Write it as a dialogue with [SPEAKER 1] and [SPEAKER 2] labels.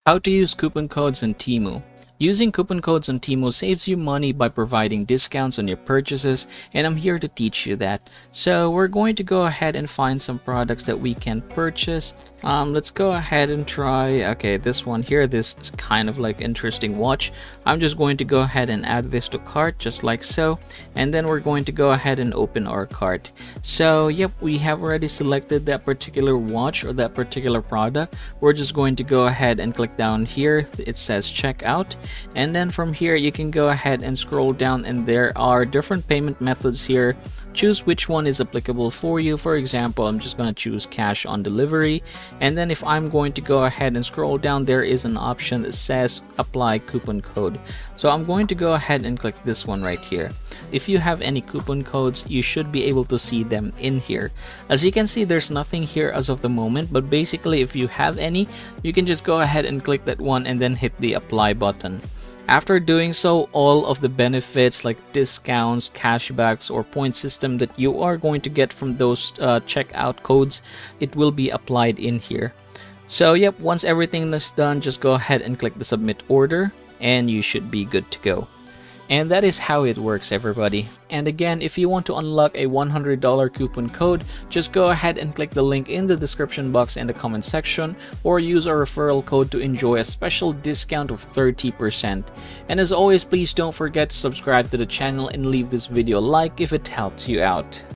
[SPEAKER 1] How to use coupon codes in Temu. Using coupon codes on Temu saves you money by providing discounts on your purchases, and I'm here to teach you that. So we're going to go ahead and find some products that we can purchase. Let's go ahead and try, okay, this one here, this is kind of like interesting watch. I'm just going to go ahead and add this to cart just like so, and then we're going to go ahead and open our cart. So yep, we have already selected that particular watch or that particular product. We're just going to go ahead and click down here. It says checkout, and then from here you can go ahead and scroll down, and there are different payment methods here. Choose which one is applicable for you. For example, I'm just going to choose cash on delivery, and then if I'm going to go ahead and scroll down, there is an option that says apply coupon code. So I'm going to go ahead and click this one right here. If you have any coupon codes, you should be able to see them in here. As you can see, there's nothing here as of the moment, but basically if you have any, you can just go ahead and click that one and then hit the apply button. After doing so, all of the benefits like discounts, cashbacks, or point system that you are going to get from those checkout codes, it will be applied in here. So yep, once everything is done, just go ahead and click the submit order and you should be good to go. And that is how it works, everybody. And again, if you want to unlock a $100 coupon code, just go ahead and click the link in the description box in the comment section, or use our referral code to enjoy a special discount of 30%. And as always, please don't forget to subscribe to the channel and leave this video a like if it helps you out.